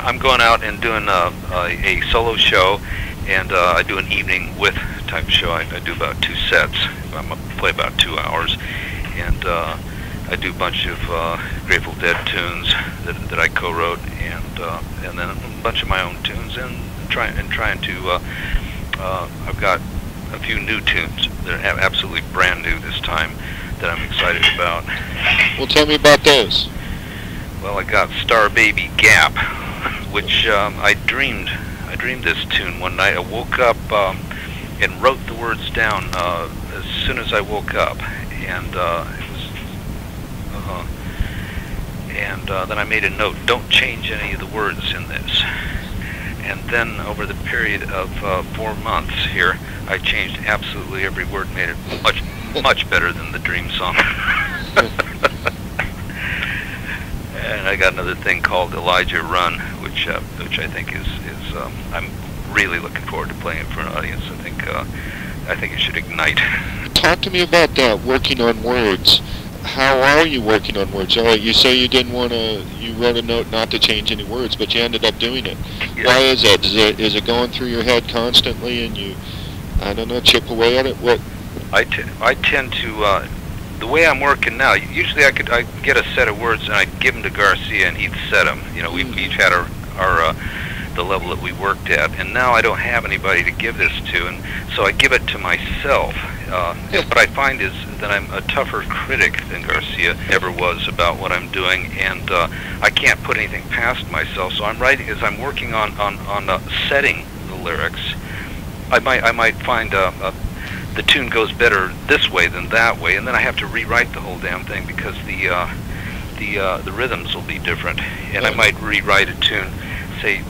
I'm going out and doing a solo show, and I do an evening with type show. I do about 2 sets. I play about 2 hours, and I do a bunch of Grateful Dead tunes that I co-wrote, and then a bunch of my own tunes, and trying to. I've got a few new tunes that are absolutely brand new this time that I'm excited about. Well, tell me about those. Well, I got Star Baby Gap, which I dreamed this tune one night. I woke up and wrote the words down as soon as I woke up, and then I made a note: don't change any of the words in this. And then over the period of 4 months here, I changed absolutely every word, made it much better than the Dream song. And I got another thing called Elijah Run, which I think is I'm really looking forward to playing it for an audience. I think it should ignite. Talk to me about that, working on words. How are you working on words? You say you didn't want to, you wrote a note not to change any words, but you ended up doing it. Yeah. Why is that? Is it going through your head constantly, and you, I don't know, chip away at it? What? I tend to, the way I'm working now, usually I get a set of words and I'd give them to Garcia and he'd set them. You know, we each had our the level that we worked at, and now I don't have anybody to give this to, and so I give it to myself. What I find is that I'm a tougher critic than Garcia ever was about what I'm doing, and I can't put anything past myself. So I'm writing as I'm working on setting the lyrics. I might find the tune goes better this way than that way, and then I have to rewrite the whole damn thing because the rhythms will be different, and I might rewrite a tune, say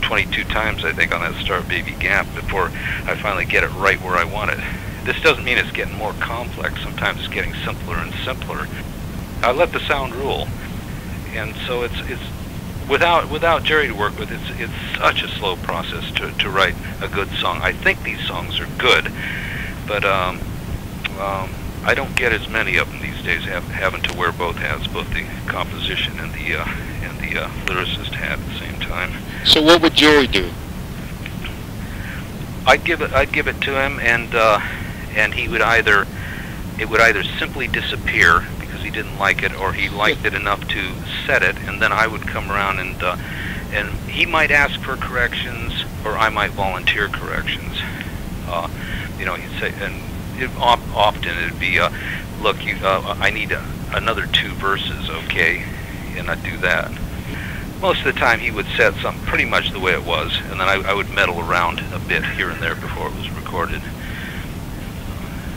22 times, I think, on that Star Baby Gap before I finally get it right where I want it. This doesn't mean it's getting more complex. Sometimes it's getting simpler and simpler. I let the sound rule, and so it's without Jerry to work with, it's such a slow process to write a good song. I think these songs are good, but I don't get as many of them these days, having to wear both hats, both the composition and the lyricist hat at the same time. So what would Jerry do? I'd give it to him, and he would either simply disappear because he didn't like it, or he liked it enough to set it, and then I would come around and he might ask for corrections, or I might volunteer corrections. You know, he'd say, and often it'd be, look, I need another 2 verses, okay, and I'd do that. Most of the time he would set something pretty much the way it was, and then I would meddle around a bit here and there before it was recorded.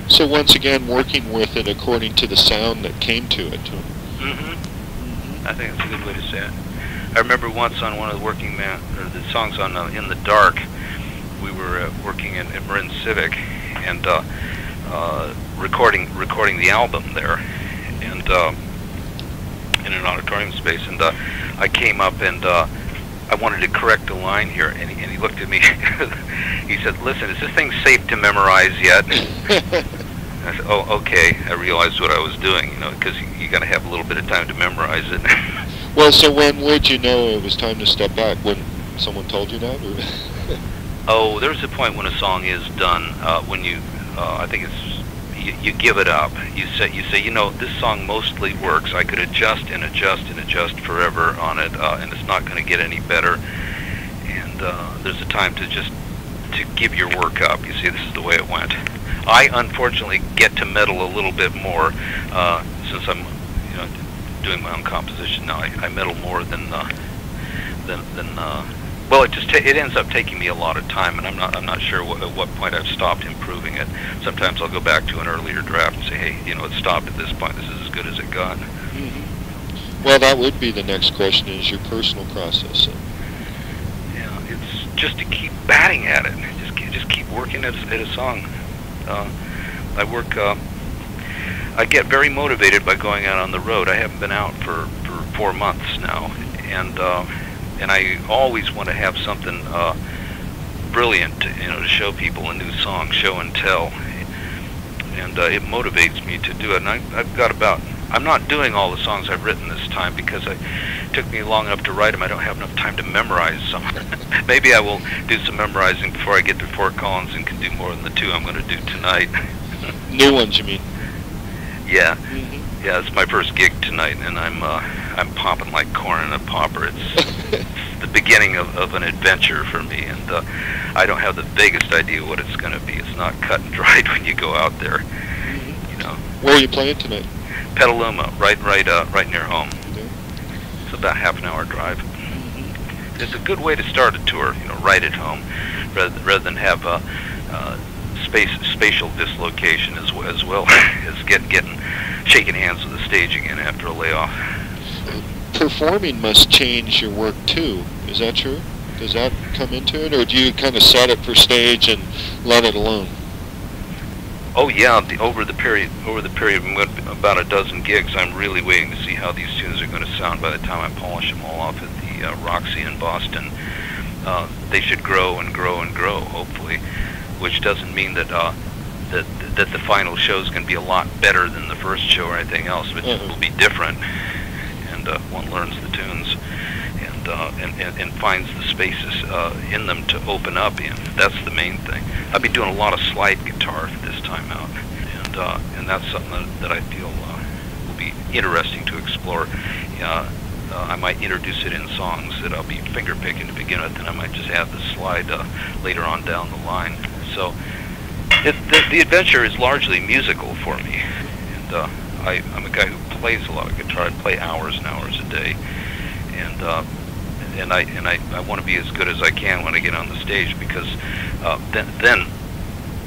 So once again, working with it according to the sound that came to it. I think that's a good way to say it. I remember once on one of the Working Man, or the songs on In the Dark, we were working in Marin Civic and recording the album there, and in an auditorium space, and I came up and I wanted to correct a line here, and he looked at me. He said, "Listen, is this thing safe to memorize yet?" I said, "Oh, okay." I realized what I was doing, you know, because you got to have a little bit of time to memorize it. Well, so when would you know it was time to step back? When someone told you that? Or? Oh, there's a point when a song is done. When you, I think it's, you give it up. You say, you know, this song mostly works. I could adjust and adjust and adjust forever on it, and it's not going to get any better. And there's a time to just give your work up. You see, this is the way it went. I unfortunately get to meddle a little bit more since I'm, you know, doing my own composition now. I meddle more than well, it ends up taking me a lot of time, and I'm not sure at what point I've stopped improving it. Sometimes I'll go back to an earlier draft and say, hey, you know, it stopped at this point. This is as good as it got. Well, that would be the next question: is your personal process? Yeah, it's just to keep batting at it. Just keep working at a song. I get very motivated by going out on the road. I haven't been out for 4 months now, and I always want to have something brilliant, you know, to show people, a new song, show and tell, and it motivates me to do it. And I've got about I'm not doing all the songs I've written this time because it took me long enough to write them. I don't have enough time to memorize some. Maybe I will do some memorizing before I get to Fort Collins and can do more than the two I'm going to do tonight. New ones, you mean? Yeah. Mm-hmm. Yeah, it's my first gig tonight, and I'm popping like corn in a popper. It's the beginning of an adventure for me, and I don't have the vaguest idea what it's going to be. It's not cut and dried when you go out there. You know. Where are you playing tonight? Petaluma, right near home. Okay. It's about half an hour drive. It's a good way to start a tour, you know, right at home, rather than have spatial dislocation as well as shaking hands with the stage again after a layoff. Performing must change your work too. Is that true? Does that come into it, or do you kind of set it for stage and let it alone? Oh yeah, over the period about a dozen gigs, I'm really waiting to see how these tunes are going to sound by the time I polish them all off at the Roxy in Boston. They should grow and grow and grow, hopefully, which doesn't mean that that the final show is going to be a lot better than the first show or anything else, but it will be different, and one learns the tunes and finds the spaces in them to open up in. That's the main thing. I've been doing a lot of slide guitar this time out, and that's something that I feel will be interesting to explore. I might introduce it in songs that I'll be finger picking to begin with, and I might just add the slide later on down the line. So the adventure is largely musical for me, and I'm a guy who plays a lot of guitar. I play hours and hours a day, and I want to be as good as I can when I get on the stage, because then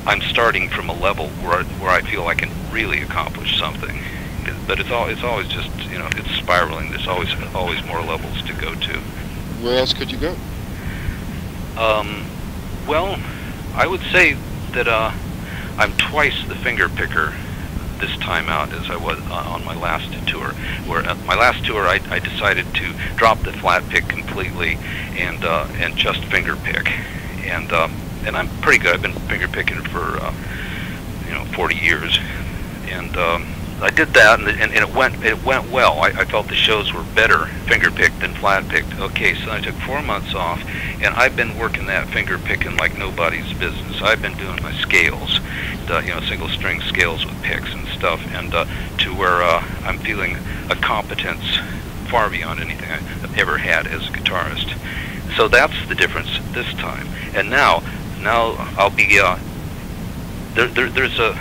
I'm starting from a level where I feel I can really accomplish something. But it's always just, you know, it's spiraling. There's always more levels to go to. Where else could you go? Well, I would say that I'm twice the finger picker this time out as I was on my last tour. Where my last tour, I decided to drop the flat pick completely and just finger pick, and I'm pretty good. I've been finger picking for 40 years, and I did that, and it went well. I felt the shows were better finger picked than flat picked. Okay, so I took 4 months off, and I've been working that finger picking like nobody's business. I've been doing my scales, single string scales with picks and stuff, and to where I'm feeling a competence far beyond anything I've ever had as a guitarist. So that's the difference this time. And now I'll be there's a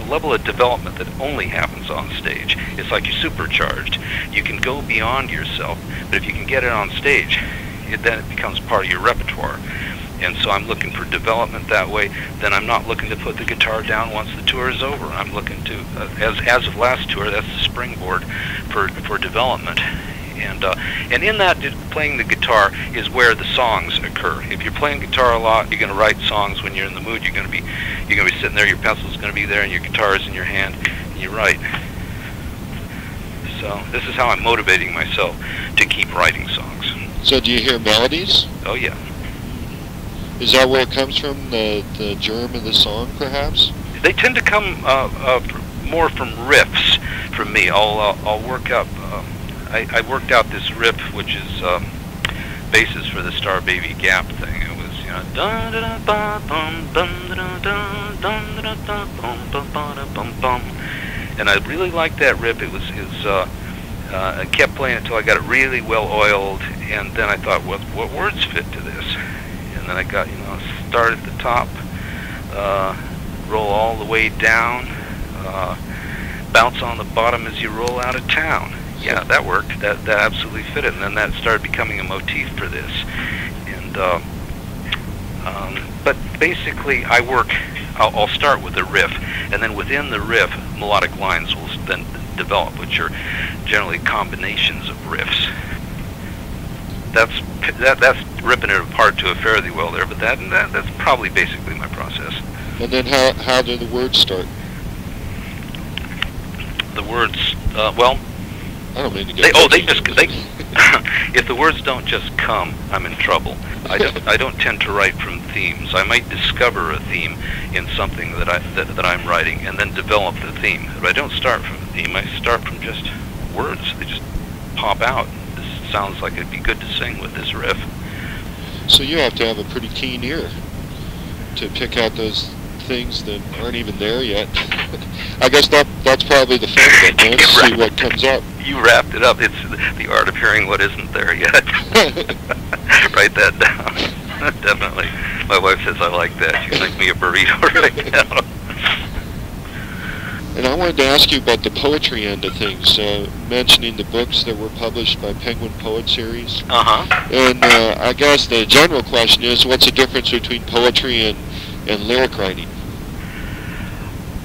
level of development that only happens on stage. It's like you're supercharged. You can go beyond yourself, but if you can get it on stage, then it becomes part of your repertoire. And so I'm looking for development that way. Then I'm not looking to put the guitar down once the tour is over. I'm looking to, as of last tour, that's the springboard for development. And in that, playing the guitar is where the songs occur. If you're playing guitar a lot, you're going to write songs when you're in the mood. You're going to be sitting there. Your pencil's going to be there, and your guitar is in your hand, and you write. So this is how I'm motivating myself to keep writing songs. So do you hear melodies? Oh yeah. Is that where it comes from? The germ of the song, perhaps? They tend to come more from riffs from me. I'll work up. I worked out this riff, which is basis for the Star Baby Gap thing. It was, dun da da ba bum dun da da dun da da bum bum bum, and I really liked that riff. It was I kept playing it until I got it really well oiled, and then I thought, what words fit to this? And then I got, start at the top, roll all the way down, bounce on the bottom as you roll out of town. Yeah, that worked. That absolutely fit it, and then that started becoming a motif for this. And but basically, I'll start with a riff, and then within the riff, melodic lines will then develop, which are generally combinations of riffs. That's ripping it apart to a fairly well there, but that's probably basically my process. And then how do the words start? The words, well. I don't mean to get. If the words don't just come, I'm in trouble. I don't tend to write from themes. I might discover a theme in something that I'm writing, and then develop the theme. But I don't start from You might start from just words. They just pop out. This sounds like it'd be good to sing with this riff. So you have to have a pretty keen ear to pick out those things that aren't even there yet. I guess that's probably the fun of it, man, to see what comes up. You wrapped it up. It's the art of hearing what isn't there yet. Write that down. Definitely. My wife says I like that. She'd make me a burrito right now. And I wanted to ask you about the poetry end of things, mentioning the books that were published by Penguin Poet Series. And I guess the general question is, what's the difference between poetry and lyric writing?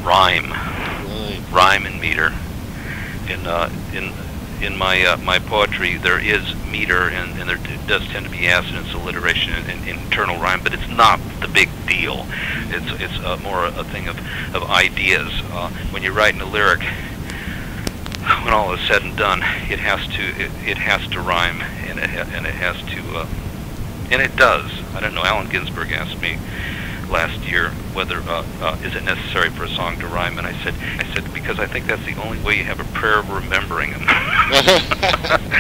Rhyme and meter. In my poetry, there is meter, and there does tend to be assonance, alliteration, and internal rhyme, but it's not the big deal. It's more a thing of ideas. When you're writing a lyric, when all is said and done, it has to rhyme, and it has to, and it does. I don't know. Allen Ginsberg asked me last year whether is it necessary for a song to rhyme, and I said because I think that's the only way you have a prayer of remembering them.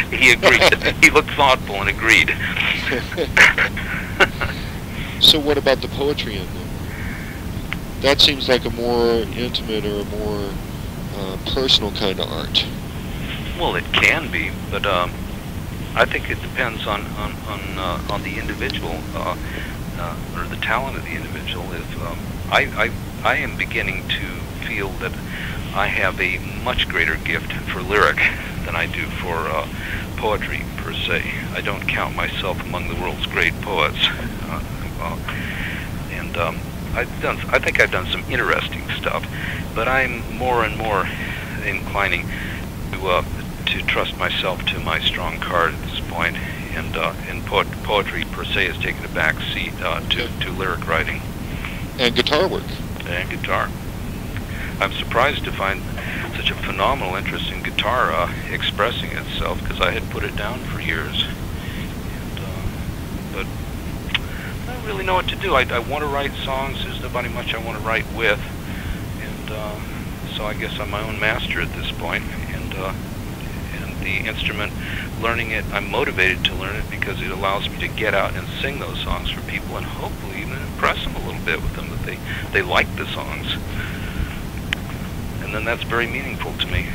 He agreed. He looked thoughtful and agreed. So what about the poetry end then? That seems like a more intimate or a more personal kind of art. Well, it can be, but I think it depends on the individual. Or the talent of the individual. If I am beginning to feel that I have a much greater gift for lyric than I do for poetry per se. I don't count myself among the world's great poets, and I think I've done some interesting stuff, but I'm more and more inclining to trust myself to my strong card at this point. And poetry per se has taken a back seat to lyric writing. And guitar work. And guitar. I'm surprised to find such a phenomenal interest in guitar expressing itself, because I had put it down for years. But I don't really know what to do. I want to write songs. There's nobody much I want to write with. And so I guess I'm my own master at this point. And the instrument, learning it, I'm motivated to learn it because it allows me to get out and sing those songs for people and hopefully even impress them a little bit with them, that they like the songs. And then that's very meaningful to me.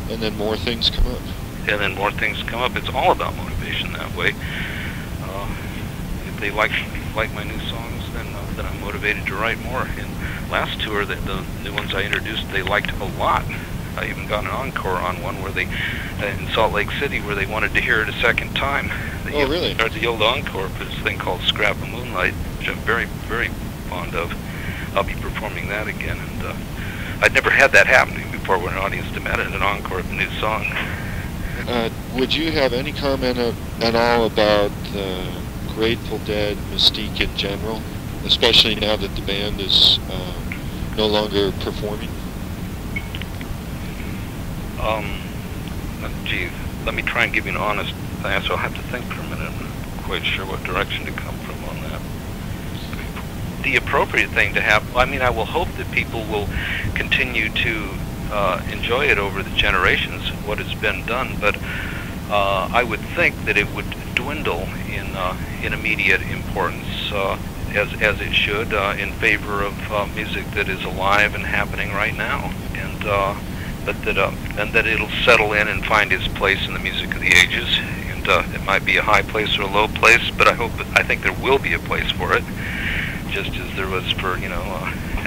And then more things come up. And then more things come up. It's all about motivation that way. If they like my new songs, then I'm motivated to write more. And last tour, the new ones I introduced, they liked a lot. I even got an encore on one where they, in Salt Lake City, where they wanted to hear it a second time. Oh, really? The old encore for this thing called Scrap of Moonlight, which I'm very, very fond of. I'll be performing that again, and I'd never had that happen to me before, when an audience demanded an encore of a new song. Would you have any comment at all about the Grateful Dead mystique in general, especially now that the band is no longer performing? Gee, let me try and give you an honest answer. I'll have to think for a minute. I'm not quite sure what direction to come from on that. The appropriate thing to have, I mean, I will hope that people will continue to enjoy it over the generations, what has been done, but I would think that it would dwindle in immediate importance, as it should, in favor of music that is alive and happening right now, and that it'll settle in and find its place in the music of the ages. And it might be a high place or a low place, but I think there will be a place for it, just as there was for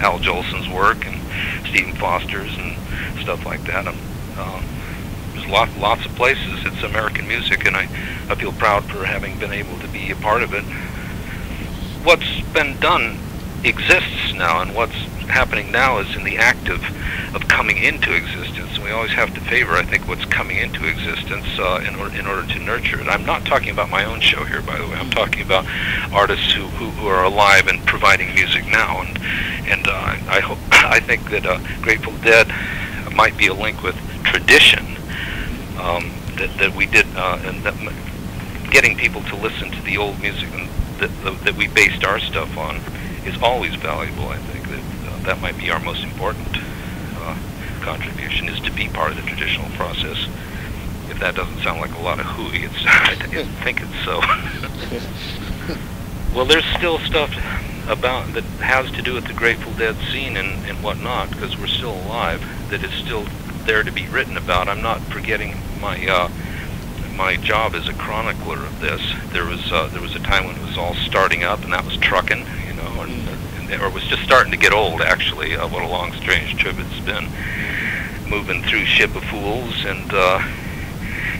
Al Jolson's work and Stephen Foster's and stuff like that. There's lots of places. It's American music, and I feel proud for having been able to be a part of it. What's been done exists now, and what's happening now is in the act of coming into existence. And we always have to favor, I think, what's coming into existence in order to nurture it. I'm not talking about my own show here, by the way. I'm talking about artists who are alive and providing music now. And I think that Grateful Dead might be a link with tradition that we did, and that getting people to listen to the old music and that we based our stuff on is always valuable. I think that might be our most important contribution is to be part of the traditional process. If that doesn't sound like a lot of hooey, I think it's so. Well, there's still stuff about that has to do with the Grateful Dead scene and whatnot, because we're still alive, that is still there to be written about. I'm not forgetting my job as a chronicler of this. There was a time when it was all starting up, and that was trucking, you know, or it was just starting to get old, actually. What a long, strange trip it's been, moving through Ship of Fools and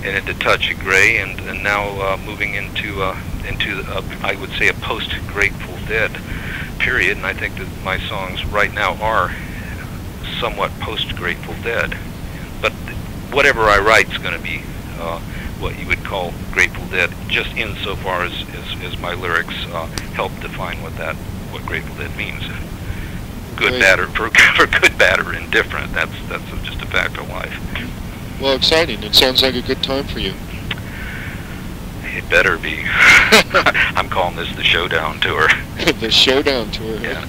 into Touch of Grey, and now moving into I would say a post-Grateful Dead period. And I think that my songs right now are somewhat post-Grateful Dead. But whatever I write is going to be what you would call Grateful Dead, just insofar as my lyrics help define what Grateful Dead means. Good, bad, or for good, bad, or indifferent. That's just a fact of life. Well, exciting. It sounds like a good time for you. It better be. I'm calling this the Showdown Tour. The Showdown Tour. Yeah.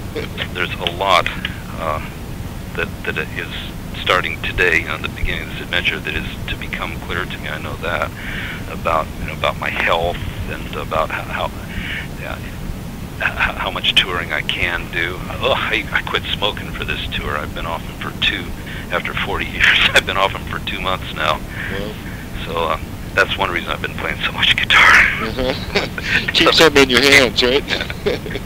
There's a lot that is starting today on the beginning of this adventure that is to become clear to me. I know that about my health and about how much touring I can do. I quit smoking for this tour. I've been off them for after 40 years. I've been off them for 2 months now. Well, so that's one reason I've been playing so much guitar. Keep something in your hands, right? Yeah.